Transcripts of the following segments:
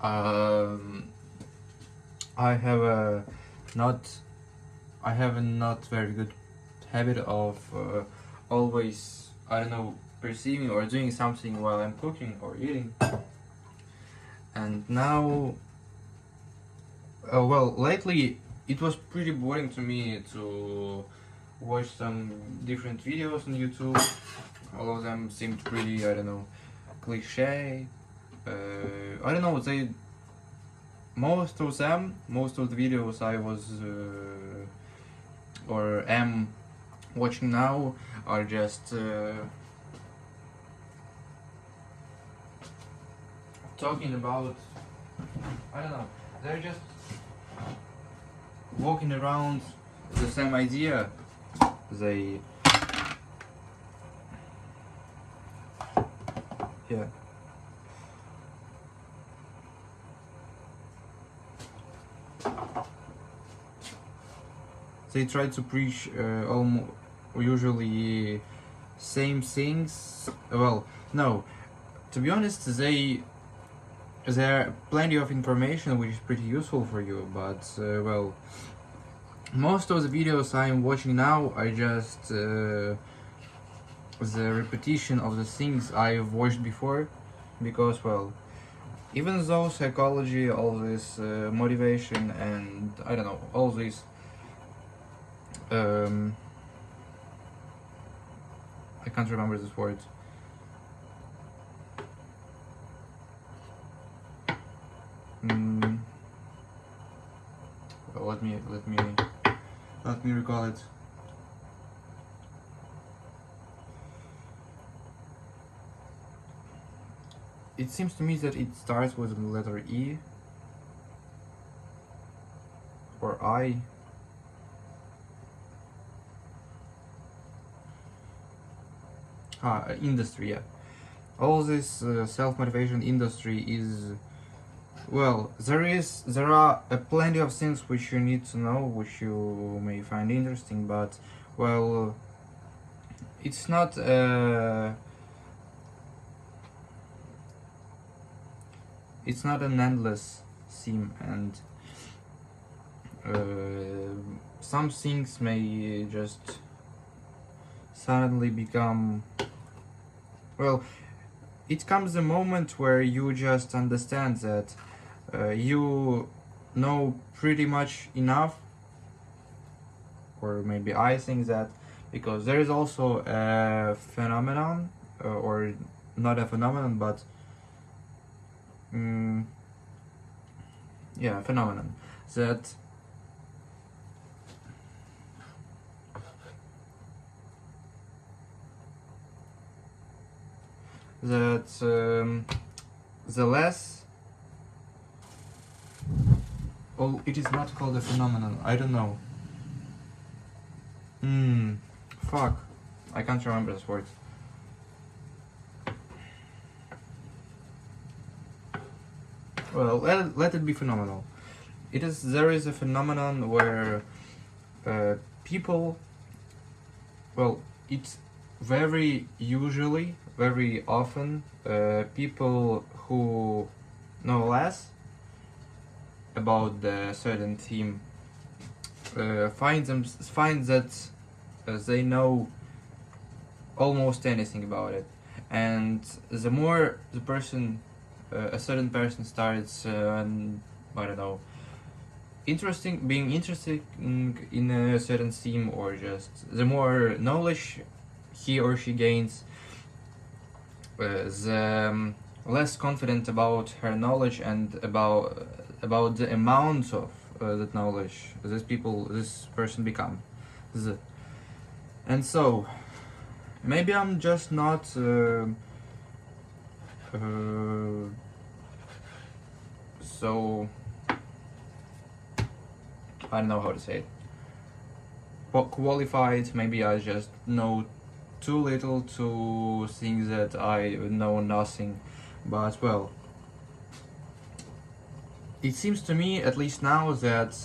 Um, I have a not I have a not very good habit of always, I don't know, perceiving or doing something while I'm cooking or eating. And now, well, lately it was pretty boring to me to watch some different videos on YouTube. All of them seemed pretty, I don't know, cliche. I don't know, most of the videos I was or am watching now are just talking about, I don't know, they're just walking around the same idea. They, yeah. They try to preach almost usually same things. Well, no, to be honest, there are plenty of information which is pretty useful for you, but well, most of the videos I'm watching now are just the repetition of the things I've watched before, because, well, even though psychology, all this motivation, and I don't know, all this I can't remember this word. Well, let me recall it. It seems to me that it starts with the letter E or I. Industry, yeah. All this self-motivation industry is, well, there are plenty of things which you need to know, which you may find interesting, but, well, it's not an endless theme, and some things may just suddenly become, well, it comes a moment where you just understand that you know pretty much enough, or maybe I think that, because there is also a phenomenon, or not a phenomenon, but yeah, a phenomenon, that the less, oh, it is not called a phenomenon, I don't know. Fuck, I can't remember this word. Well, let it be phenomenal. There is a phenomenon where people, well, it's very often people who know less about the certain theme find that they know almost anything about it, and the more a certain person starts, I don't know, being interested in a certain theme, or just the more knowledge he or she gains, the less confident about her knowledge and about the amount of that knowledge this person become. And so maybe I'm just not so, I don't know how to say it, qualified. Maybe I just know too little to think that I know nothing, but, well, it seems to me, at least now, that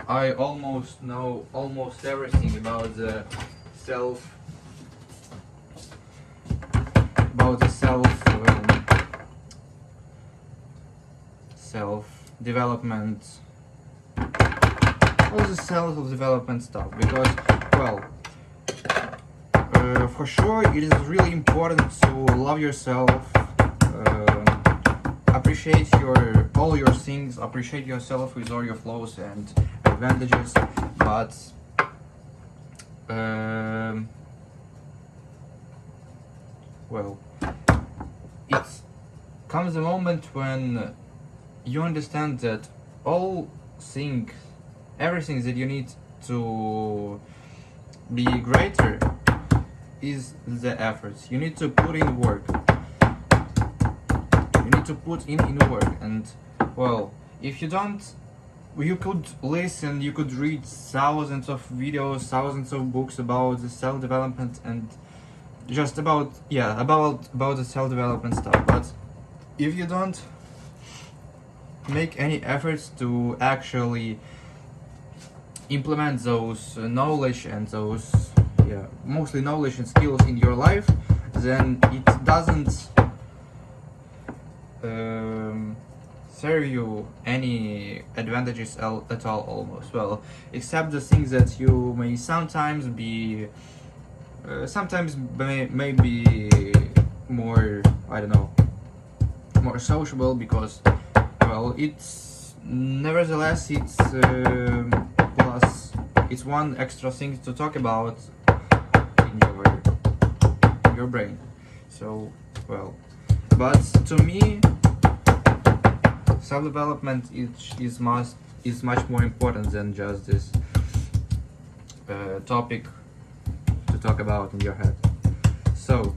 I almost know almost everything about the self self-development, all the self-development stuff, because, well, for sure it is really important to love yourself, appreciate all your things, appreciate yourself with all your flaws and advantages, but well, it comes a moment when you understand that everything that you need to be greater is the efforts. You need to put in work. You need to put in work, and well, if you don't, you could listen, you could read thousands of videos, thousands of books about the self-development and just about the self-development stuff, but if you don't make any efforts to actually implement those knowledge and those mostly knowledge and skills in your life, then it doesn't serve you any advantages at all, almost, well, except the things that you may sometimes be may be more, I don't know, more sociable, because, well, it's nevertheless plus it's one extra thing to talk about in your brain. So, well, but to me, self-development is much more important than just this topic to talk about in your head. So,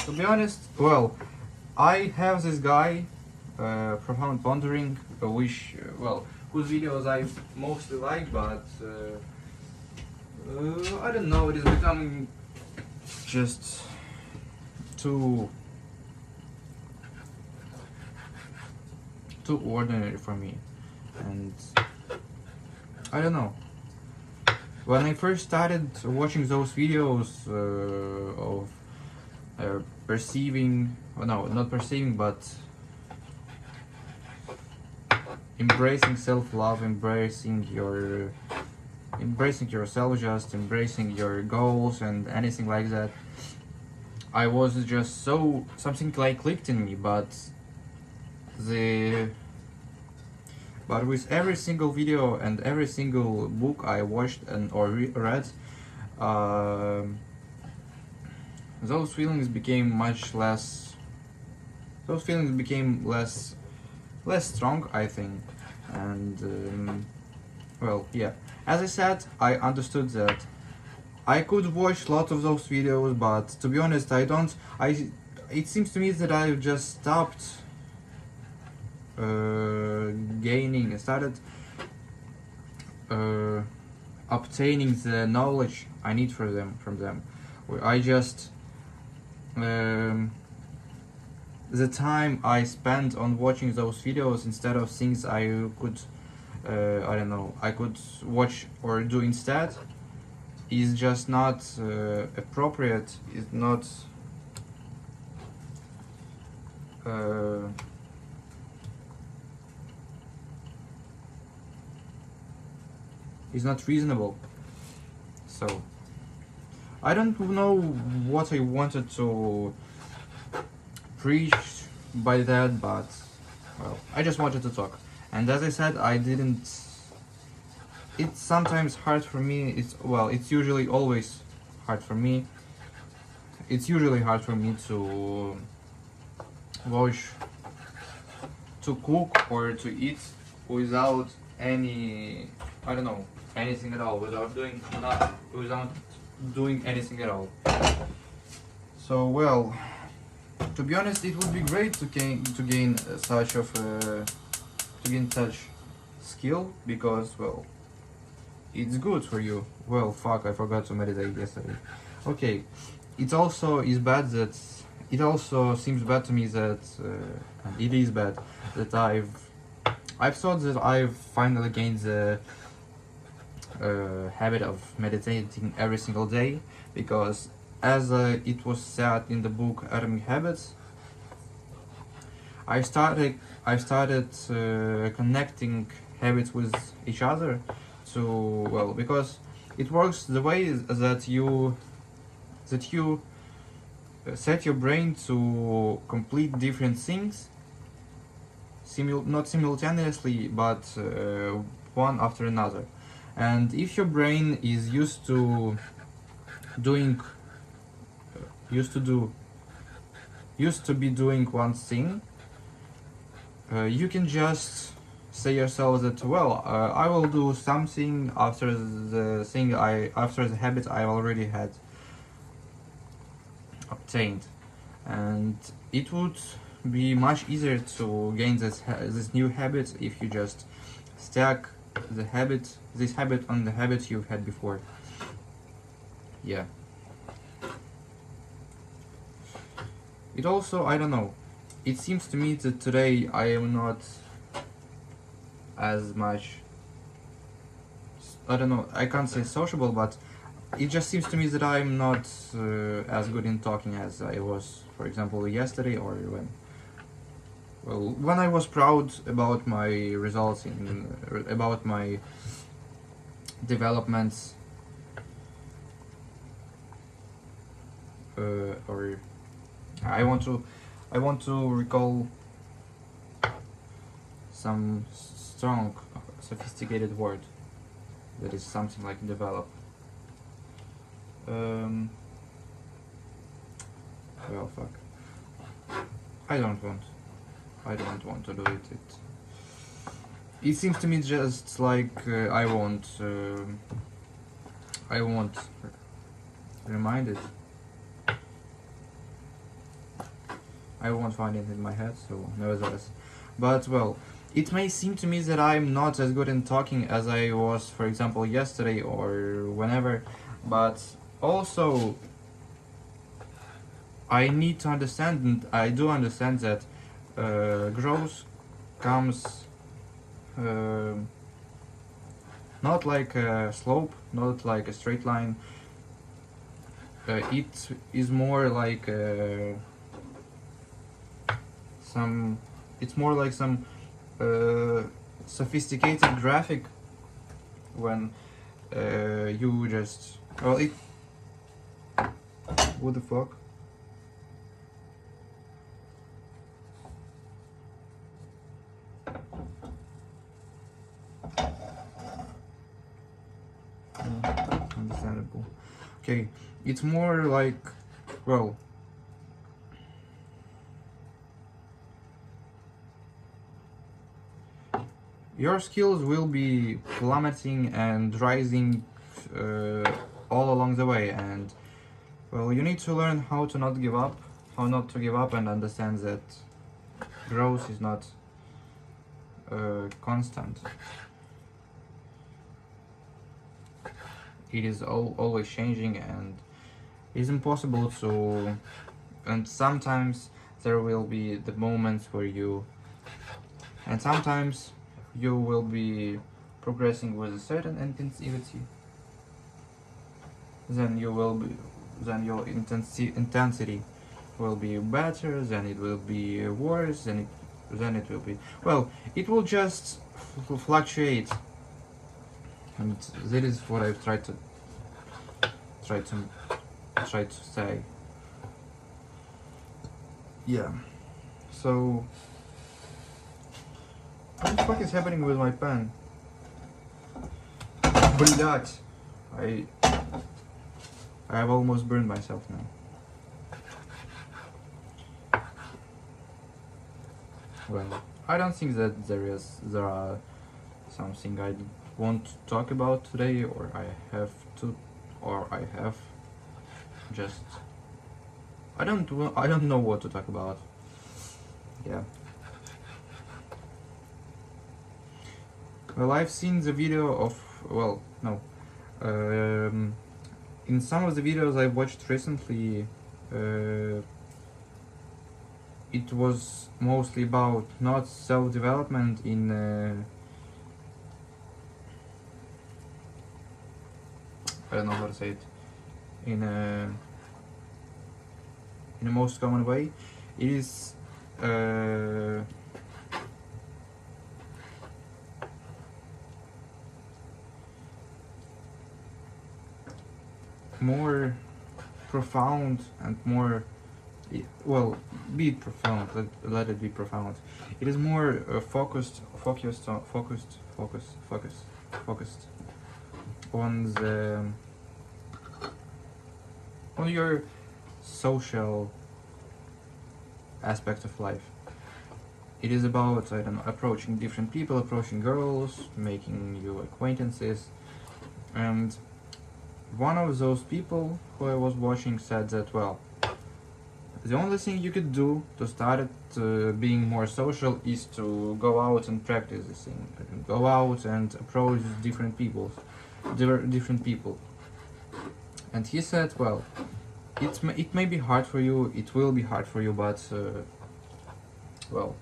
to be honest, well, I have this guy, Profound Pondering, whose videos I mostly like, but I don't know, it is becoming just too ordinary for me, and I don't know. When I first started watching those videos of not perceiving, but embracing self-love, embracing yourself, just embracing your goals and anything like that, I was just something like clicked in me, but with every single video and every single book I watched or read, those feelings became less strong, I think. And well, yeah, as I said, I understood that I could watch a lot of those videos, but to be honest, it seems to me that I've just stopped started obtaining the knowledge I need from them. I just the time I spent on watching those videos instead of things I could I could watch or do instead is just not appropriate, is not is not reasonable. So I don't know what I wanted to preach by that, but well, I just wanted to talk. And as I said, it's sometimes hard for me, it's usually always hard for me. It's usually hard for me to cook or to eat without anything at all, without doing anything at all. So, well, to be honest, it would be great to gain such skill, because, well, it's good for you. Well, fuck, I forgot to meditate yesterday. Okay, it also seems bad to me that it is bad that I've thought that I've finally gained the habit of meditating every single day, because as it was said in the book Atomic Habits, I started connecting habits with each other because it works the way that you set your brain to complete different things not simultaneously, but one after another. And if your brain is used to be doing one thing, you can just say yourself that I will do something after the habit I already had obtained, and it would be much easier to gain this new habit if you just stack this habit on the habit you've had before. Yeah. It also, I don't know, it seems to me that today I am not as much, I don't know, I can't say sociable, but it just seems to me that I'm not as good in talking as I was, for example, yesterday, or when I was proud about my results about my developments, or I want to recall some strong, sophisticated word that is something like develop. Well, fuck. I don't want to do it. It seems to me just like I won't remind it. I won't find it in my head, so nevertheless. But well, it may seem to me that I'm not as good in talking as I was, for example, yesterday or whenever, but also I need to understand, and I do understand that growth comes not like a slope, not like a straight line. It is more like some sophisticated graphic when you just what the fuck. Understandable. Okay, it's more like, well, your skills will be plummeting and rising all along the way, and well, you need to learn how not to give up, and understand that growth is not constant. It is always changing, and it's impossible to. And sometimes there will be the moments where sometimes you will be progressing with a certain intensity. Then your intensity will be better. Then it will be worse. Then it will be, well, it will just fluctuate. And that is what I've tried to say. Yeah. So what the fuck is happening with my pen? Блять! I have almost burned myself now. Well, I don't think that there are something I want to talk about today, or I have just I don't know what to talk about. Yeah. Well, I've seen the video of, in some of the videos I've watched recently, it was mostly about not self-development in I don't know how to say it, in in the most common way. It is more profound and more, well, be it profound, let it be profound. It is more focused on the on your social aspect of life. It is about, I don't know, approaching different people, approaching girls, making new acquaintances. And one of those people who I was watching said that, well, the only thing you could do to start being more social is to go out and practice this thing. Go out and approach different people. And he said, well, it may be hard for you, it will be hard for you, but well,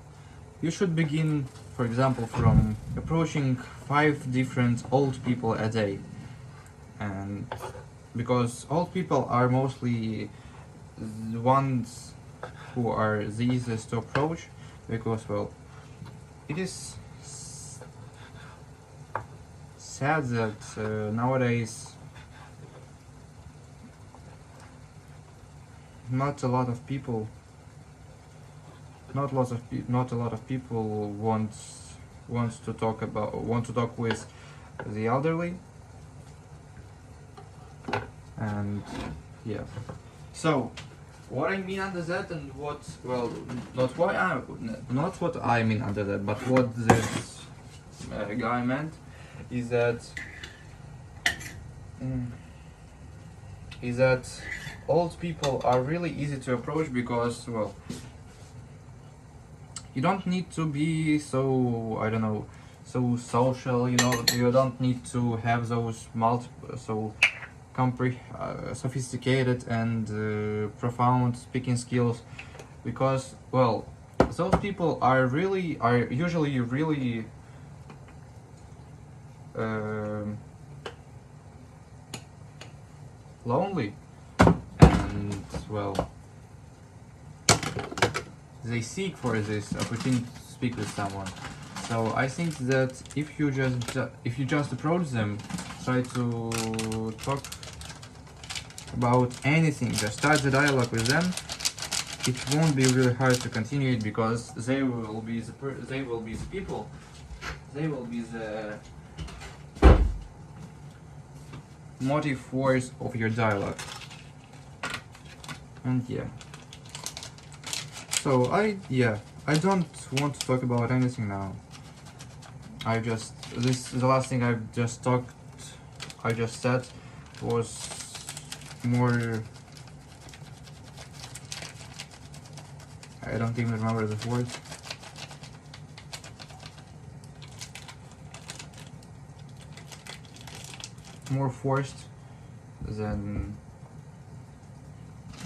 you should begin, for example, from approaching 5 different old people a day. And because old people are mostly the ones who are the easiest to approach, because, well, it is sad that nowadays not a lot of people want to talk with the elderly. And yeah, so what I mean under that, and what, well, not what I mean under that, but what this guy meant is that old people are really easy to approach because, well, you don't need to be so, I don't know, so social, you know, you don't need to have those sophisticated and profound speaking skills, because, well, those people are usually really lonely, and, well, they seek for this opportunity to speak with someone. So I think that if you just approach them, try to talk about anything, just start the dialogue with them, it won't be really hard to continue it, because they will be the motive force of your dialogue. And yeah. So I don't want to talk about anything now. The last thing I just said was more, I don't even remember the words. More forced than